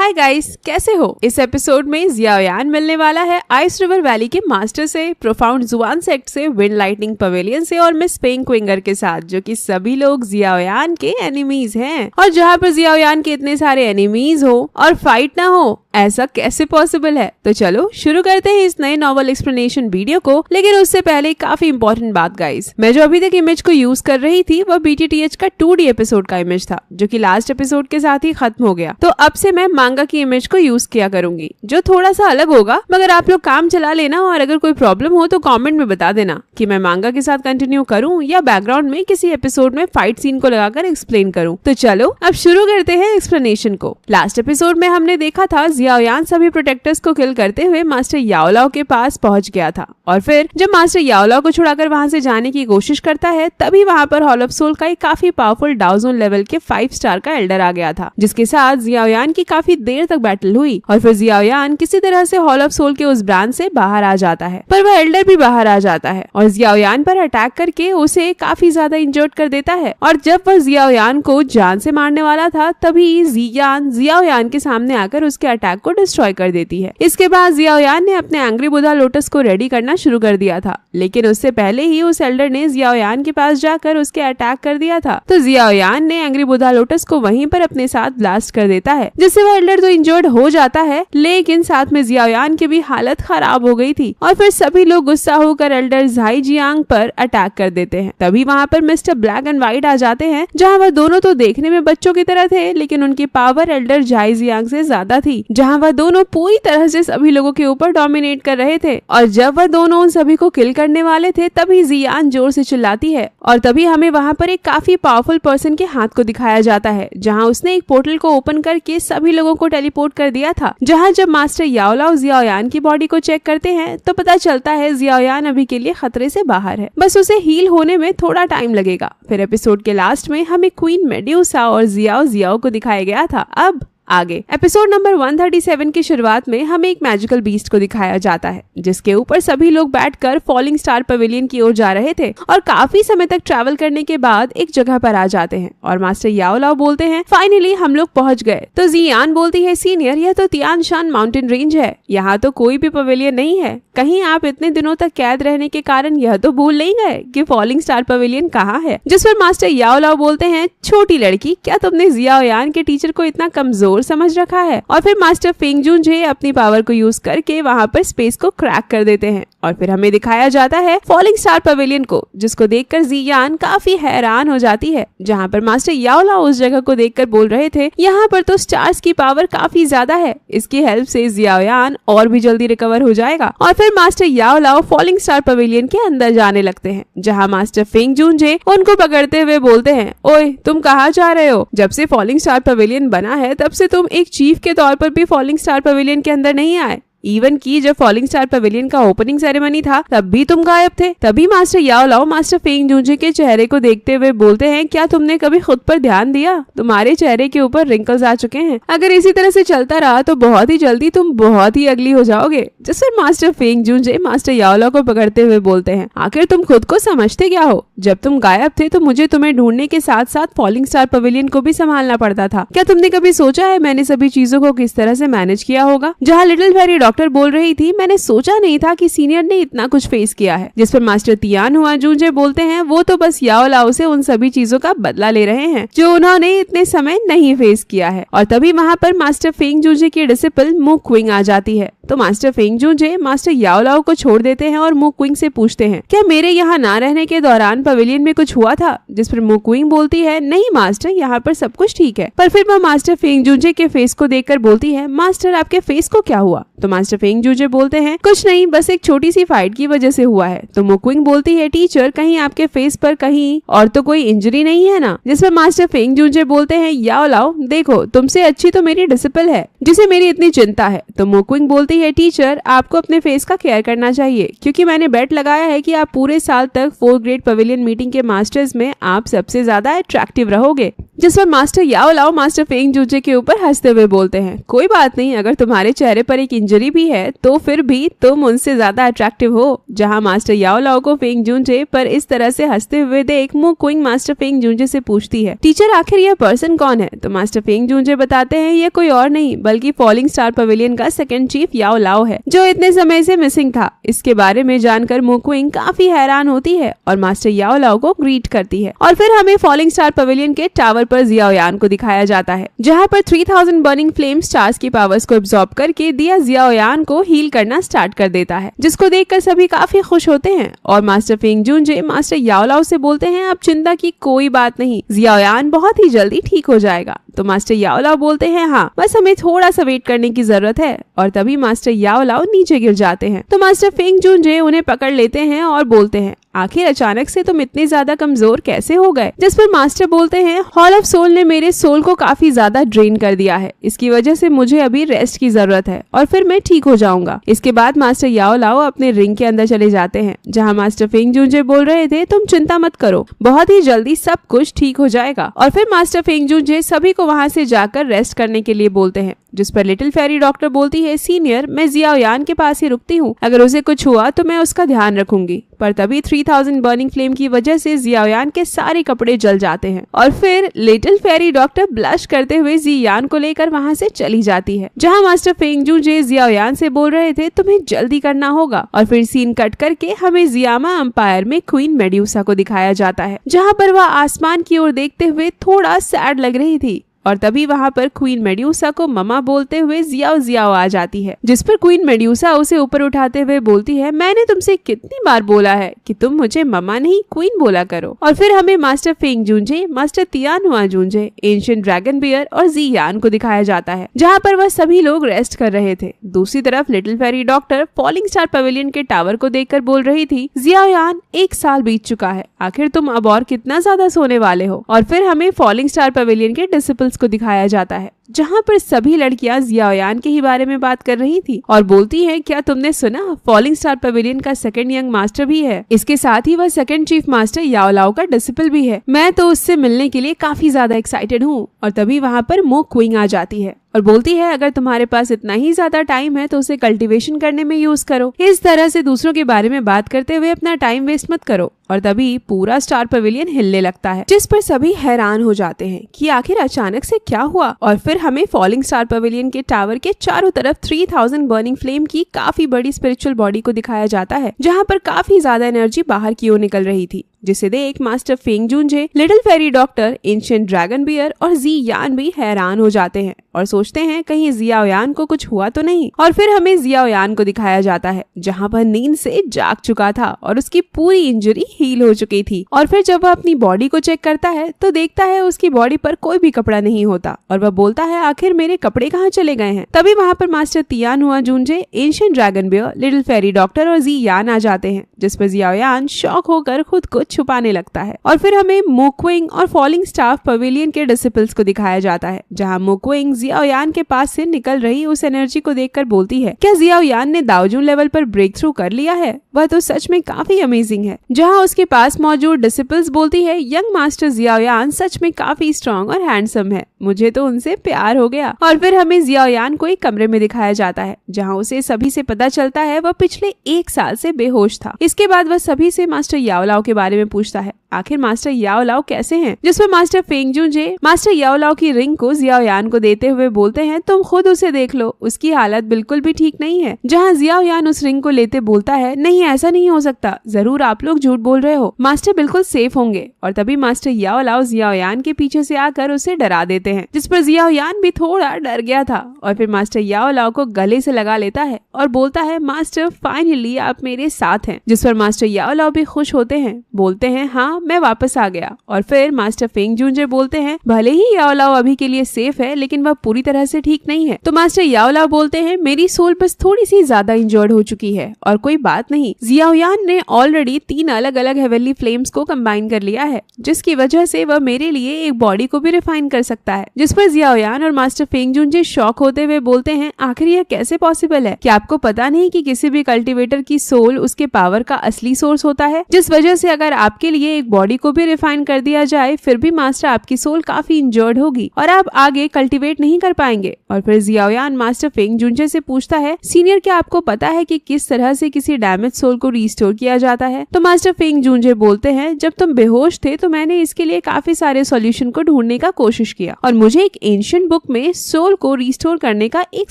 Hi guys, कैसे हो? इस एपिसोड में जियाओयान मिलने वाला है आइस रिवर वैली के मास्टर से, प्रोफाउंड जुआन सेक्ट से, विंड लाइटनिंग पवेलियन से और मिस पेंग क्विंगर के साथ, जो कि सभी लोग जियाओयान के एनिमीज हैं। और जहाँ पर जियाओयान के इतने सारे एनिमीज हो और फाइट ना हो, ऐसा कैसे पॉसिबल है? तो चलो शुरू करते हैं इस नए नॉवल एक्सप्लेनेशन वीडियो को। लेकिन उससे पहले काफी इंपॉर्टेंट बात गाइस, मैं जो अभी तक इमेज को यूज कर रही थी वो BTTH का 2D एपिसोड का इमेज था, जो कि लास्ट एपिसोड के साथ ही खत्म हो गया। तो अब से मैं मांगा की इमेज को यूज किया करूंगी, जो थोड़ा सा अलग होगा। मगर आप लोग काम चला लेना और अगर कोई प्रॉब्लम हो तो कमेंट में बता देना कि मैं मांगा के साथ कंटिन्यू करूं या बैकग्राउंड में किसी एपिसोड में फाइट सीन को लगाकर एक्सप्लेन करूं। तो चलो अब शुरू करते हैं एक्सप्लेनेशन को। लास्ट एपिसोड में हमने देखा था जियाओयान सभी प्रोटेक्टर्स को किल करते हुए मास्टर याओलाओ के पास पहुंच गया था, और फिर जब मास्टर याओलाओ को छुड़ाकर वहां से जाने की कोशिश करता है, तभी वहां पर हॉल ऑफ सोल का एक काफी पावरफुल डाउजोन लेवल के 5 स्टार का एल्डर आ गया था, जिसके साथ जियाओयान की काफी देर तक बैटल हुई। और फिर जियाओयान किसी तरह से हॉल ऑफ सोल के उस ब्रांच से बाहर आ जाता है, पर वह एल्डर भी बाहर आ जाता है और जियाओयान पर अटैक करके उसे काफी ज्यादा इंजर्ड कर देता है। और जब वह जियाओयान को जान से मारने वाला था, तभी जियान जियाओयान के सामने आकर उसके अटैक को डिस्ट्रॉय कर देती है। इसके बाद जियाओयान ने अपने एंग्री बुद्धा लोटस को रेडी करना शुरू कर दिया था, लेकिन उससे पहले ही उस एल्डर ने जियाओयान के पास जाकर उसके अटैक कर दिया था। तो जियाओयान ने एंग्री बुद्धा लोटस को वहीं पर अपने साथ ब्लास्ट कर देता है, जिससे वह एल्डर तो इंजर्ड हो जाता है, लेकिन साथ में जियाओयान की भी हालत खराब हो गई थी। और फिर सभी लोग गुस्सा होकर एल्डर झाई जियांग पर अटैक कर देते हैं। तभी वहाँ पर मिस्टर ब्लैक एंड व्हाइट आ जाते हैं, जहाँ वह दोनों तो देखने में बच्चों की तरह थे, लेकिन उनकी पावर एल्डर झाई जियांग से ज्यादा थी। जहाँ वह दोनों पूरी तरह से सभी लोगों के ऊपर डोमिनेट कर रहे थे। और जब वह दोनों उन सभी को किल करने वाले थे, तभी जियान जोर से चिल्लाती है, और तभी हमें वहाँ पर एक काफी पावरफुल पर्सन के हाथ को दिखाया जाता है, जहाँ उसने एक पोर्टल को ओपन करके सभी लोगों को टेलीपोर्ट कर दिया था। जहाँ जब मास्टर याओलाओ जियाओयान की बॉडी को चेक करते हैं, तो पता चलता है जियाओयान अभी के लिए खतरे से बाहर है, बस उसे हील होने में थोड़ा टाइम लगेगा। फिर एपिसोड के लास्ट में हमें क्वीन मेड्यूसा और जियाओ को दिखाया गया था। अब आगे एपिसोड नंबर 137 की शुरुआत में हमें एक मैजिकल बीस्ट को दिखाया जाता है, जिसके ऊपर सभी लोग बैठकर फॉलिंग स्टार पवेलियन की ओर जा रहे थे। और काफी समय तक ट्रैवल करने के बाद एक जगह पर आ जाते हैं और मास्टर याओलाओ बोलते हैं, फाइनली हम लोग पहुंच गए। तो जियान बोलती है, सीनियर, यह तो तियान शान माउंटेन रेंज है, यहाँ तो कोई भी पवेलियन नहीं है। कहीं आप इतने दिनों तक कैद रहने के कारण यह तो भूल नहीं गए कि फॉलिंग स्टार पवेलियन कहाँ है? जिस पर मास्टर याओलाओ बोलते हैं, छोटी लड़की, क्या तुमने जियाओयान के टीचर को इतना कमजोर समझ रखा है? और फिर मास्टर फेंग जुनजे अपनी पावर को यूज करके वहाँ पर स्पेस को क्रैक कर देते हैं। और फिर हमें दिखाया जाता है फॉलिंग स्टार पवेलियन को, जिसको देखकर जियान काफी हैरान हो जाती है। जहाँ पर मास्टर याओलाओ उस जगह को देखकर बोल रहे थे, यहाँ पर तो स्टार्स की पावर काफी ज्यादा है, इसकी हेल्प से जियाओयान और भी जल्दी रिकवर हो जाएगा। और फिर मास्टर याओलाओ फॉलिंग स्टार पवेलियन के अंदर जाने लगते हैं, जहाँ मास्टर फेंग जुनजे उनको पकड़ते हुए बोलते हैं, ओए तुम कहाँ जा रहे हो? जब से फॉलिंग स्टार पवेलियन बना है, तब से तुम एक चीफ के तौर पर भी फॉलिंग स्टार पवेलियन के अंदर नहीं आए। इवन की जब फॉलिंग स्टार पवेलियन का ओपनिंग सेरेमनी था, तब भी तुम गायब थे। तभी मास्टर याओलाओ मास्टर फेंग जुनजे के चेहरे को देखते हुए बोलते हैं, क्या तुमने कभी खुद पर ध्यान दिया? तुम्हारे चेहरे के ऊपर रिंकल्स आ चुके हैं। अगर इसी तरह से चलता रहा तो बहुत ही जल्दी तुम बहुत ही अगली हो जाओगे। जिस पर मास्टर फेंग जुनजे मास्टर याओलाओ को पकड़ते हुए बोलते हैं, आखिर तुम खुद को समझते क्या हो? जब तुम गायब थे तो मुझे तुम्हें ढूंढने के साथ साथ फॉलिंग स्टार पवेलियन को भी संभालना पड़ता था। क्या तुमने कभी सोचा है मैंने सभी चीजों को किस तरह से मैनेज किया होगा? जहाँ लिटिल फेरी डॉक्टर बोल रही थी, मैंने सोचा नहीं था कि सीनियर ने इतना कुछ फेस किया है। जिस पर मास्टर तियान हुआ जुनजे बोलते हैं, वो तो बस याओलाओ से उन सभी चीजों का बदला ले रहे हैं जो उन्होंने इतने समय नहीं फेस किया है। और तभी वहाँ पर मास्टर फेंग जुनजे की डिसिपल मु क्विंग आ जाती है। तो मास्टर फेंग जुनजे मास्टर याओलाओ को छोड़ देते हैं और मु क्विंग से पूछते हैं, क्या मेरे यहाँ ना रहने के दौरान पवेलियन में कुछ हुआ था? जिस पर मु क्विंग बोलती है, नहीं मास्टर, यहाँ पर सब कुछ ठीक है। पर फिर वह मास्टर फेंग जुनजे के फेस को देखकर बोलती है, मास्टर आपके फेस को क्या हुआ? तो मास्टर फेंग जुनजे बोलते हैं, कुछ नहीं, बस एक छोटी सी फाइट की वजह से हुआ है। तो मु क्विंग बोलती है, टीचर, कहीं आपके फेस पर कहीं और तो कोई इंजरी नहीं है ना? जिस पर मास्टर फेंग जुनजे बोलते हैं, याओलाओ देखो, तुमसे अच्छी तो मेरी डिसिपल है, जिसे मेरी इतनी चिंता है। तो मु क्विंग बोलती बोलती है, टीचर आपको अपने फेस का केयर करना चाहिए क्योंकि मैंने बेट लगाया है कि आप पूरे साल तक 4th ग्रेड पवेलियन मीटिंग के मास्टर्स में आप सबसे ज्यादा अट्रैक्टिव रहोगे। जिस पर मास्टर याओ लाओ मास्टर फेंग जूजे के ऊपर हंसते हुए बोलते हैं, कोई बात नहीं, अगर तुम्हारे चेहरे पर एक इंजरी भी है तो फिर भी तुम उनसे ज्यादा अट्रैक्टिव हो। जहां मास्टर याओ लाओ को फेंग जूजे पर इस तरह से हंसते हुए देख मु क्विंग मास्टर फेंग जूजे से पूछती है, टीचर आखिर यह पर्सन कौन है? तो मास्टर फेंग जूजे बताते हैं, ये कोई और नहीं बल्कि फॉलिंग स्टार पवेलियन का सेकंड चीफ याओ लाओ है जो इतने समय से मिसिंग था। इसके बारे में जानकर मु क्विंग काफी हैरान होती है और मास्टर याओ लाओ को ग्रीट करती है। और फिर हमें फॉलिंग स्टार पवेलियन के टावर पर जियाओ यान को दिखाया जाता है जहां पर 3000 बर्निंग फ्लेम स्टार्स की पावर्स को एब्जॉर्ब करके दिया जियाओ यान को हील करना स्टार्ट कर देता है, जिसको देखकर सभी काफी खुश होते हैं। और मास्टर फेंग जूजे मास्टर याओ लाओ से बोलते हैं, आप चिंता की कोई बात नहीं, जियाओ यान बहुत ही जल्दी ठीक हो जाएगा। तो मास्टर याओ लाओ बोलते हैं, हाँ बस हमें थोड़ा सा वेट करने की जरूरत है। और तभी मास्टर याओ लाओ नीचे गिर जाते हैं। तो मास्टर फेंग जूजे उन्हें पकड़ लेते हैं और बोलते हैं, आखिर अचानक से तुम इतने ज्यादा कमजोर कैसे हो गए? जिस पर मास्टर बोलते हैं, हॉल ऑफ सोल ने मेरे सोल को काफी ज्यादा ड्रेन कर दिया है, इसकी वजह से मुझे अभी रेस्ट की जरूरत है और फिर मैं ठीक हो जाऊंगा। इसके बाद मास्टर याओ लाओ अपने रिंग के अंदर चले जाते हैं जहां मास्टर फेंग जूजे बोल रहे थे, तुम चिंता मत करो, बहुत ही जल्दी सब कुछ ठीक हो जाएगा। और फिर मास्टर फेंग जूजे सभी को वहाँ से जाकर रेस्ट करने के लिए बोलते हैं, जिस पर लिटिल फेरी डॉक्टर बोलती है, सीनियर मैं जियाओ यान के पास ही रुकती हूँ, अगर उसे कुछ हुआ तो मैं उसका ध्यान रखूंगी। पर तभी 3000 बर्निंग फ्लेम की वजह से जियाओ यान के सारे कपड़े जल जाते हैं और फिर लिटिल फेरी डॉक्टर ब्लश करते हुए जी यान को लेकर वहाँ से चली जाती है। जहाँ मास्टर फेंग जूजे जियाओ यान से बोल रहे थे, तुम्हें जल्दी करना होगा। और फिर सीन कट करके हमें जियामा एम्पायर में क्वीन मेड्यूसा को दिखाया जाता है जहाँ पर वह आसमान की ओर देखते हुए थोड़ा सैड लग रही थी। और तभी वहाँ पर क्वीन मेड्यूसा को ममा बोलते हुए जियाओ जियाओ आ जाती है, जिस पर क्वीन मेड्यूसा उसे ऊपर उठाते हुए बोलती है, मैंने तुमसे कितनी बार बोला है कि तुम मुझे ममा नहीं क्वीन बोला करो। और फिर हमें master Feng Zhuzhe, master Tianhua Zhuzhe, ancient dragon bear और जी यान को दिखाया जाता है जहाँ पर वह सभी लोग रेस्ट कर रहे थे। दूसरी तरफ little fairy doctor falling star pavilion के टावर को देखकर बोल रही थी, जियाओ यान 1 साल बीत चुका है, आखिर तुम अब और कितना ज्यादा सोने वाले हो। और फिर हमें फॉलिंग स्टार पवेलियन के डिसिपल्स को दिखाया जाता है जहाँ पर सभी लड़कियां जियाओ यान के ही बारे में बात कर रही थी और बोलती हैं, क्या तुमने सुना फॉलिंग स्टार पवेलियन का सेकंड यंग मास्टर भी है, इसके साथ ही वह सेकंड चीफ मास्टर याओ लाओ का डिसिपल भी है, मैं तो उससे मिलने के लिए काफी ज्यादा एक्साइटेड हूँ। और तभी वहाँ पर मो क्विंग आ जाती है और बोलती है, अगर तुम्हारे पास इतना ही ज्यादा टाइम है तो उसे कल्टीवेशन करने में यूज करो, इस तरह से दूसरों के बारे में बात करते हुए अपना टाइम वेस्ट मत करो। और तभी पूरा स्टार पवेलियन हिलने लगता है, जिस पर सभी हैरान हो जाते हैं कि आखिर अचानक से क्या हुआ। और फिर हमें फॉलिंग स्टार पवेलियन के टावर के चारों तरफ 3000 बर्निंग फ्लेम की काफी बड़ी स्पिरिचुअल बॉडी को दिखाया जाता है जहाँ पर काफी ज्यादा एनर्जी बाहर की ओर निकल रही थी, जिसे देख master Feng जूजे, little fairy doctor, ancient dragon bear और जी यान भी हैरान हो जाते हैं और सोचते हैं कहीं जियाओ यान को कुछ हुआ तो नहीं। और फिर हमें जियाओ यान को दिखाया जाता है जहाँ पर नींद से जाग चुका था और उसकी पूरी इंजरी हील हो चुकी थी। और फिर जब वह अपनी बॉडी को चेक करता है तो देखता है उसकी बॉडी पर कोई भी कपड़ा नहीं होता और वह बोलता है, आखिर मेरे कपड़े कहाँ चले गए हैं। तभी वहाँ पर master Tianhua Zhuzhe, ancient dragon bear, little fairy doctor और जी यान आ जाते हैं, जिस पर जियाओ यान शॉक होकर खुद को छुपाने लगता है। और फिर हमें मो क्विंग और फॉलिंग स्टार पवेलियन के डिसिपल्स को दिखाया जाता है जहाँ मो क्विंग जियाओ यान के पास से निकल रही उस एनर्जी को देखकर बोलती है, क्या जियाओ यान ने दाओजून लेवल पर ब्रेक थ्रू कर लिया है? वह तो सच में काफी अमेजिंग है। जहाँ उसके पास मौजूद डिसिपल्स बोलती है, यंग मास्टर जियाओ यान सच में काफी स्ट्रॉन्ग और हैंडसम है, मुझे तो उनसे प्यार हो गया। और फिर हमें जियाओ यान को एक कमरे में दिखाया जाता है जहाँ उसे सभी से पता चलता है वह पिछले 1 साल से बेहोश था। इसके बाद वह सभी से मास्टर याओ लाओ के बारे में पूछता है, आखिर मास्टर याओ लाओ कैसे हैं? जिसमें मास्टर फेंग जूजे मास्टर याओ लाओ की रिंग को जियाओ यान को देते हुए बोलते हैं, तुम खुद उसे देख लो, उसकी हालत बिल्कुल भी ठीक नहीं है। जहाँ जियाओ यान उस रिंग को लेते बोलता है, नहीं ऐसा नहीं हो सकता, जरूर आप लोग झूठ बोल रहे हो, मास्टर बिल्कुल सेफ होंगे। और तभी मास्टर याओ लाओ जियाओ यान के पीछे से आकर उसे डरा देते हैं, जिस पर जियाओ यान भी थोड़ा डर गया था। और फिर मास्टर याओ लाओ को गले से लगा लेता है और बोलता है, मास्टर फाइनली आप मेरे साथ हैं। जिस पर मास्टर याओ लाओ भी खुश होते हैं, बोलते हैं, हाँ मैं वापस आ गया। और फिर मास्टर फेंग जूनजे बोलते हैं भले ही याओ लाओ अभी के लिए सेफ है लेकिन वह पूरी तरह से ठीक नहीं है। तो मास्टर याओ लाओ बोलते हैं मेरी सोल बस थोड़ी सी ज्यादा इंजर्ड हो चुकी है और कोई बात नहीं, जियाओयान ने ऑलरेडी 3 अलग अलग हेवनली फ्लेम्स को कंबाइन कर लिया है जिसकी वजह से वह मेरे लिए एक बॉडी को भी रिफाइन कर सकता है। जिस पर जियाओयान और मास्टर फेंग जूनजे शॉक होते हुए बोलते हैं आखिर यह कैसे पॉसिबल है? क्या आपको पता नहीं कि किसी भी कल्टीवेटर की सोल उसके पावर का असली सोर्स होता है, जिस वजह से अगर आपके लिए एक बॉडी को भी रिफाइन कर दिया जाए फिर भी मास्टर आपकी सोल काफी इंजर्ड होगी और आप आगे कल्टीवेट नहीं कर पाएंगे। और फिर जियाओयान मास्टर फेंग जूनजे से पूछता है सीनियर क्या आपको पता है कि किस तरह से किसी डैमेज सोल को रिस्टोर किया जाता है? तो मास्टर फेंग जूनजे बोलते हैं जब तुम बेहोश थे तो मैंने इसके लिए काफी सारे सॉल्यूशन को ढूंढने का कोशिश किया और मुझे एक एंशिएंट बुक में सोल को रिस्टोर करने का एक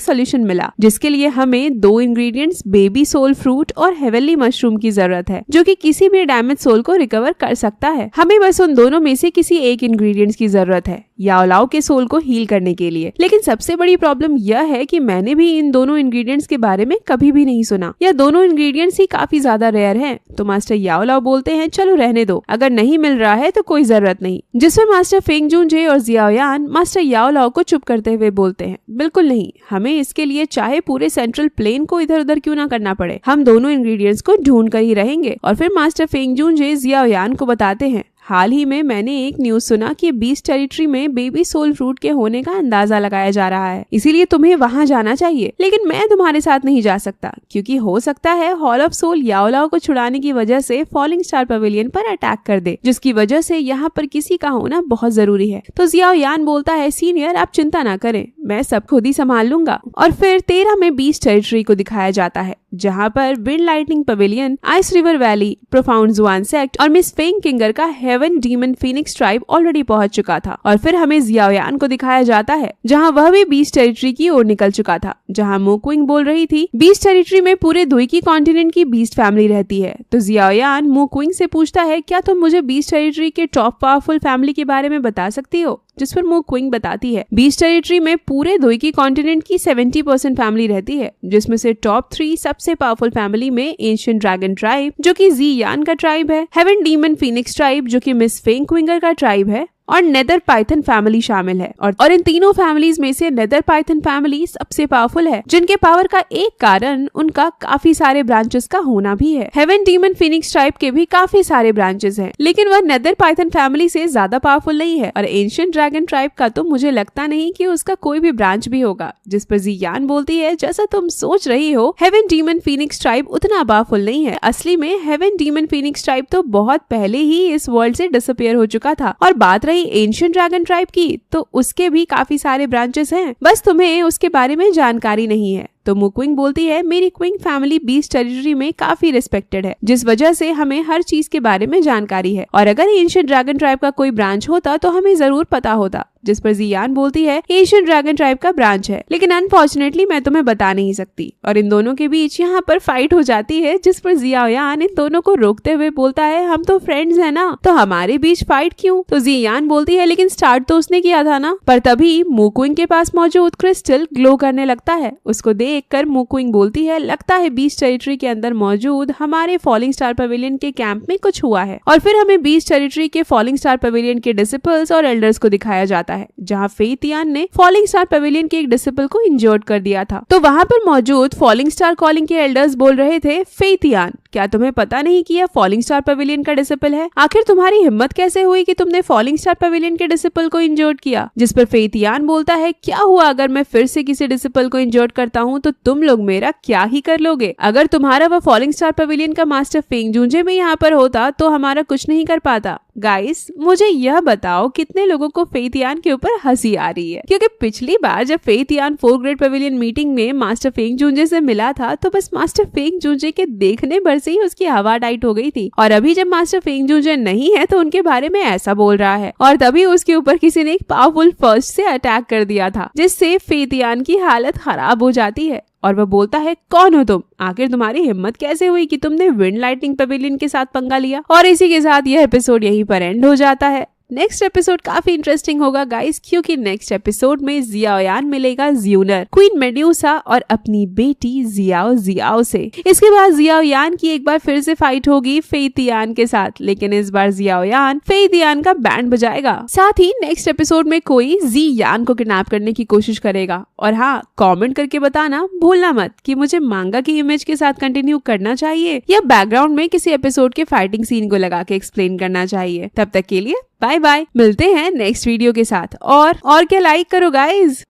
सॉल्यूशन मिला जिसके लिए हमें 2 इंग्रेडिएंट्स बेबी सोल फ्रूट और हेवनली मशरूम की जरूरत है जो कि किसी भी डैमेज सोल को रिकवर कर सकता है। हमें बस उन दोनों में से किसी एक इंग्रेडिएंट्स की जरूरत है याओ लाओ के सोल को हील करने के लिए। लेकिन सबसे बड़ी प्रॉब्लम यह है कि मैंने भी इन दोनों इंग्रेडिएंट्स के बारे में कभी भी नहीं सुना। यह दोनों इंग्रेडिएंट्स ही काफी ज्यादा रेयर हैं। तो मास्टर याओ लाओ बोलते हैं चलो रहने दो, अगर नहीं मिल रहा है तो कोई जरूरत नहीं। जिसमें मास्टर फेंग जूनजे और जियाओयान मास्टर याओ लाओ को चुप करते हुए बोलते हैं बिल्कुल नहीं, हमें इसके लिए चाहे पूरे सेंट्रल प्लेन को इधर उधर क्यों ना करना पड़े, हम दोनों इंग्रेडिएंट्स को ढूंढ कर ही रहेंगे। और फिर मास्टर फेंग जूनजे जियाओयान को बताते हैं हाल ही में मैंने एक न्यूज सुना कि बीस्ट टेरिटरी में बेबी सोल फ्रूट के होने का अंदाजा लगाया जा रहा है, इसीलिए तुम्हें वहां जाना चाहिए। लेकिन मैं तुम्हारे साथ नहीं जा सकता क्योंकि हो सकता है हॉल ऑफ सोल याओ लाओ को छुड़ाने की वजह से फॉलिंग स्टार पवेलियन पर अटैक कर दे, जिसकी वजह से यहाँ पर किसी का होना बहुत जरूरी है। तो जियाओयान बोलता है सीनियर आप चिंता ना करें, मैं सब खुद ही संभाल लूंगा। और फिर 13 में बीस्ट टेरिटरी को दिखाया जाता है जहाँ पर wind lightning pavilion, ice river valley, profound Juan sect और मिस फेंग किंगर का heaven demon phoenix tribe already पहुंच चुका था। और फिर हमें जियाओयान को दिखाया जाता है जहां वह भी बीस्ट टेरिटरी की ओर निकल चुका था, जहां मुक्विंग बोल रही थी बीस्ट टेरिटरी में पूरे दुईकी कॉन्टिनेंट की बीस्ट फैमिली रहती है। तो जियाओयान मुक्विंग से पूछता है क्या तुम मुझे बीस्ट टेरिटरी के टॉप पावरफुल फैमिली के बारे में बता सकती हो? जिस पर मुक्विंग बताती है बीस्ट टेरिटरी में पूरे दुईकी कॉन्टिनेंट की 70% फैमिली रहती है, जिसमें से टॉप 3 सबसे पावरफुल फैमिली में एंशिएंट ड्रैगन ट्राइब जो कि जियान का ट्राइब है, हेवन डीमन फीनिक्स ट्राइब जो कि मिस फेंग क्विंगर का ट्राइब है और नेदर पाइथन फैमिली शामिल है। और इन तीनों फैमिलीज में से नेदर पाइथन फैमिली सबसे पावरफुल है, जिनके पावर का एक कारण उनका काफी सारे ब्रांचेस का होना भी है। हेवन डीमन फीनिक्स ट्राइब के भी काफी सारे ब्रांचेस हैं, लेकिन वह नेदर पाइथन फैमिली से ज्यादा पावरफुल नहीं है। और एंशिएंट ड्रैगन ट्राइब का तो मुझे लगता नहीं कि उसका कोई भी ब्रांच भी होगा। जिस पर जियान बोलती है जैसा तुम सोच रही हो हेवन डीमन फीनिक्स ट्राइब उतना पावरफुल नहीं है। असली में हेवन डीमन फीनिक्स ट्राइब तो बहुत पहले ही इस वर्ल्ड से डिसअपियर हो चुका था। और बात एंशिएंट ड्रैगन ट्राइब की तो उसके भी काफी सारे ब्रांचेस हैं, बस तुम्हें उसके बारे में जानकारी नहीं है। तो मुक्विंग बोलती है मेरी क्विंग फैमिली बीस्ट टेरिटरी में काफी रिस्पेक्टेड है, जिस वजह से हमें हर चीज के बारे में जानकारी है और अगर एंशिएंट ड्रैगन ट्राइब का कोई ब्रांच होता तो हमें जरूर पता होता। जिस पर जियान बोलती है एंशिएंट ड्रैगन ट्राइब का ब्रांच है, लेकिन अनफॉर्चुनेटली मैं तुम्हें बता नहीं सकती। और इन दोनों के बीच यहाँ पर फाइट हो जाती है, जिस पर जियाओयान इन दोनों को रोकते हुए बोलता है हम तो फ्रेंड्स है ना, तो हमारे बीच फाइट क्यों? तो जियान बोलती है लेकिन स्टार्ट तो उसने किया था ना। पर तभी मुक्विंग के पास मौजूद क्रिस्टल ग्लो करने लगता है। उसको देखकर मुक्विंग बोलती है लगता है बीस्ट टेरिटरी के अंदर मौजूद हमारे फॉलिंग स्टार पवेलियन के कैंप में कुछ हुआ है। और फिर हमें बीस्ट टेरिटरी के फॉलिंग स्टार पवेलियन के डिसिपल्स और एल्डर्स को दिखाया जाता है, जहाँ फेइतियान ने फॉलिंग स्टार पवेलियन के एक डिसिपल को इंजर्ड कर दिया था। तो वहाँ पर मौजूद फॉलिंग स्टार कॉलिंग के एल्डर्स बोल रहे थे फेइतियान क्या तुम्हें पता नहीं कि यह फॉलिंग स्टार पवेलियन का डिसिपल है? आखिर तुम्हारी हिम्मत कैसे हुई कि तुमने फॉलिंग स्टार पवेलियन के डिसिपल को इंजर्ड किया? जिस पर फेइतियान बोलता है क्या हुआ अगर मैं फिर से किसी डिसिपल को इंजर्ड करता हूँ तो तुम लोग मेरा क्या ही कर लोगे? अगर तुम्हारा वह फॉलिंग स्टार पवेलियन का मास्टर फेंग जूनजे में यहाँ पर होता तो हमारा कुछ नहीं कर पाता। गाइस मुझे यह बताओ कितने लोगों को फेइतियान के ऊपर हंसी आ रही है, क्योंकि पिछली बार जब फेइतियान 4 ग्रेड पवेलियन मीटिंग में मास्टर फेंग जूनजे से मिला था तो बस मास्टर फेंग जूनजे के देखने भर से ही उसकी हवा टाइट हो गई थी, और अभी जब मास्टर फेंग जूनजे नहीं है तो उनके बारे में ऐसा बोल रहा है। और तभी उसके ऊपर किसी ने एक पावरफुल फर्स्ट से अटैक कर दिया था, जिससे फेइतियान की हालत खराब हो जाती है और वह बोलता है कौन हो तुम? आखिर तुम्हारी हिम्मत कैसे हुई कि तुमने विंड लाइटनिंग पवेलियन के साथ पंगा लिया? और इसी के साथ यह एपिसोड यहीं पर एंड हो जाता है। नेक्स्ट एपिसोड काफी इंटरेस्टिंग होगा गाइस, क्योंकि नेक्स्ट एपिसोड में जियाओयान मिलेगा ज्यूनर, क्वीन मेड्यूसा और अपनी बेटी जियाओ से। इसके बाद जियाओयान की एक बार फिर से फाइट होगी फेई तियान के साथ, लेकिन इस बार जियाओयान फेई तियान का बैंड बजाएगा। साथ ही नेक्स्ट एपिसोड में कोई जी यान को किडनैप करने की कोशिश करेगा। और हाँ, कमेंट करके बताना भूलना मत कि मुझे मांगा की इमेज के साथ कंटिन्यू करना चाहिए या बैकग्राउंड में किसी एपिसोड के फाइटिंग सीन को लगा के एक्सप्लेन करना चाहिए। तब तक के लिए बाय बाय, मिलते हैं नेक्स्ट वीडियो के साथ। और क्या लाइक करो गाइज।